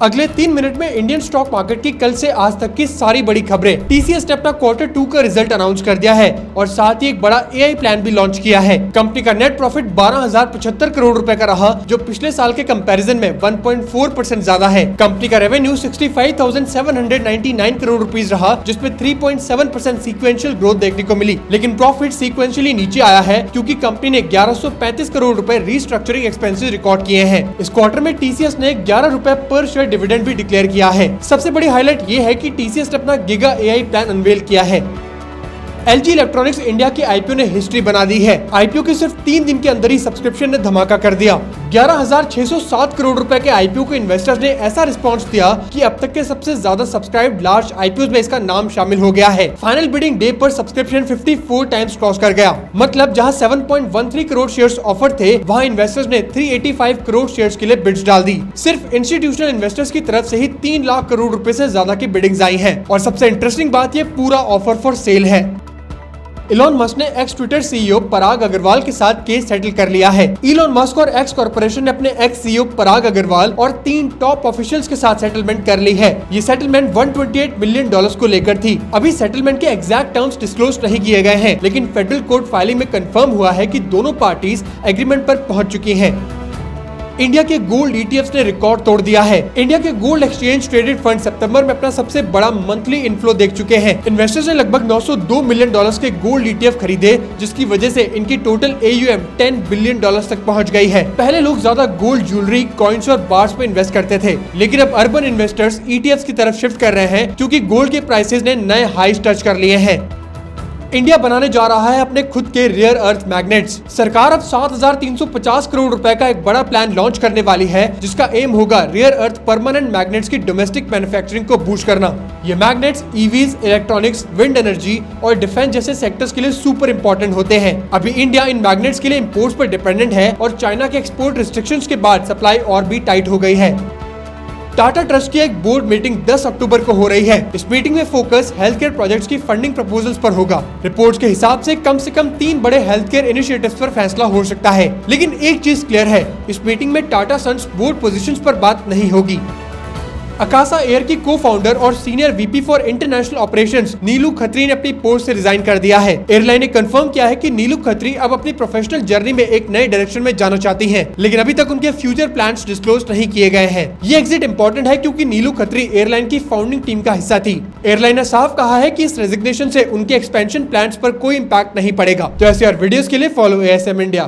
अगले 3 मिनट में Indian stock market की कल से आज तक की सारी बड़ी खबरें। टीसीएस ने अपना Q2 का रिजल्ट अनाउंस कर दिया है और साथ ही एक बड़ा एआई प्लान भी लॉन्च किया है। कंपनी का नेट प्रॉफिट 12,075 करोड़ रुपए का रहा, जो पिछले साल के कंपैरिजन में 1.4% ज्यादा है। कंपनी का रेवेन्यू 65,799 करोड़ रुपीज रहा, जिसमें 3.7% सीक्वेंशियल ग्रोथ देखने को मिली। लेकिन प्रॉफिट सीक्वेंशियली नीचे आया है क्योंकि कंपनी ने 1135 करोड़ रुपए रीस्ट्रक्चरिंग एक्सपेंसेस रिकॉर्ड किए हैं। इस क्वार्टर में टीसीएस ने 11 रुपए पर शेयर डिविडेंड भी डिक्लेयर किया है। सबसे बड़ी हाईलाइट ये है कि टीसीएस ने अपना गीगा एआई प्लान अनवेल किया है। एलजी इलेक्ट्रॉनिक्स इंडिया के आईपीओ ने हिस्ट्री बना दी है। आईपीओ के सिर्फ 3 दिन के अंदर ही सब्सक्रिप्शन ने धमाका कर दिया। 11,607 करोड़ रुपए के आईपीओ को इन्वेस्टर्स ने ऐसा रिस्पांस दिया कि अब तक के सबसे ज्यादा सब्सक्राइब्ड लार्ज आईपीओ में इसका नाम शामिल हो गया है। फाइनल बिडिंग डे पर सब्सक्रिप्शन 54 टाइम्स क्रॉस कर गया। मतलब जहां 7.13 करोड़ शेयर्स ऑफर थे, वहां इन्वेस्टर्स ने 385 करोड़ शेयर्स के लिए बिड्स डाल दी। सिर्फ इंस्टीट्यूशनल इन्वेस्टर्स की तरफ से ही 3 लाख करोड़ रुपए से ज्यादा की बिडिंग्स आई हैं। और सबसे इंटरेस्टिंग बात, ये पूरा ऑफर फॉर सेल है। इलॉन मस्क ने एक्स ट्विटर सीईओ पराग अग्रवाल के साथ केस सेटल कर लिया है। इलॉन मस्क और एक्स कॉर्पोरेशन ने अपने एक्स सीईओ पराग अग्रवाल और 3 टॉप ऑफिशियल्स के साथ सेटलमेंट कर ली है। ये सेटलमेंट $128 मिलियन को लेकर थी। अभी सेटलमेंट के एग्जैक्ट टर्म्स डिस्क्लोज नहीं किए गए हैं, लेकिन फेडरल कोर्ट फाइलिंग में कंफर्म हुआ है कि दोनों पार्टीज एग्रीमेंट पर पहुंच चुकी हैं। इंडिया के गोल्ड ईटीएफ्स ने रिकॉर्ड तोड़ दिया है। इंडिया के गोल्ड एक्सचेंज ट्रेडेड फंड सितंबर में अपना सबसे बड़ा मंथली इनफ्लो देख चुके हैं। इन्वेस्टर्स ने लगभग $902 मिलियन के गोल्ड ईटीएफ खरीदे, जिसकी वजह से इनकी टोटल AUM $10 बिलियन तक पहुंच गई है। पहले लोग ज्यादा गोल्ड ज्वेलरी, कॉइन्स और बार्स में इन्वेस्ट करते थे, लेकिन अब अर्बन इन्वेस्टर्स ETFs की तरफ शिफ्ट कर रहे हैं क्योंकि गोल्ड के प्राइसेस ने नए हाईज टच कर लिए हैं। इंडिया बनाने जा रहा है अपने खुद के रेयर अर्थ मैग्नेट्स। सरकार अब 7,350 करोड़ रुपए का एक बड़ा प्लान लॉन्च करने वाली है, जिसका एम होगा रेयर अर्थ परमानेंट मैग्नेट्स की डोमेस्टिक मैन्युफैक्चरिंग को बूस्ट करना। ये magnets EVs, electronics, wind energy और डिफेंस जैसे सेक्टर्स के लिए सुपर इंपॉर्टेंट होते हैं। अभी इंडिया इन मैग्नेट्स के लिए इम्पोर्ट्स पर डिपेंडेंट है और चाइना के एक्सपोर्ट रिस्ट्रिक्शंस के बाद सप्लाई और भी टाइट हो गई है। टाटा ट्रस्ट की एक बोर्ड मीटिंग 10 अक्टूबर को हो रही है। इस मीटिंग में फोकस हेल्थ केयर प्रोजेक्ट्स की फंडिंग प्रपोजल्स पर होगा। रिपोर्ट्स के हिसाब से कम 3 बड़े हेल्थ केयर इनिशिएटिव्स पर फैसला हो सकता है, लेकिन एक चीज क्लियर है, इस मीटिंग में टाटा सन्स बोर्ड पोजीशंस पर बात नहीं होगी। अकासा एयर की को-फाउंडर और senior VP for international operations Neelu Khatri ने अपनी पोस्ट से रिजाइन कर दिया है। एयरलाइन ने कंफर्म किया है कि नीलू खत्री अब अपनी प्रोफेशनल जर्नी में एक नए डायरेक्शन में जाना चाहती हैं, लेकिन अभी तक उनके फ्यूचर प्लान्स डिस्क्लोज नहीं किए गए हैं। ये एग्जिट इंपॉर्टेंट है क्योंकि नीलू खत्री एयरलाइन की फाउंडिंग टीम का हिस्सा थी। एयरलाइन ने साफ कहा है कि इस रेजिग्नेशन से उनके एक्सपेंशन प्लान्स पर कोई इम्पैक्ट नहीं पड़ेगा। तो ऐसे और वीडियोस के लिए फॉलो ASM इंडिया।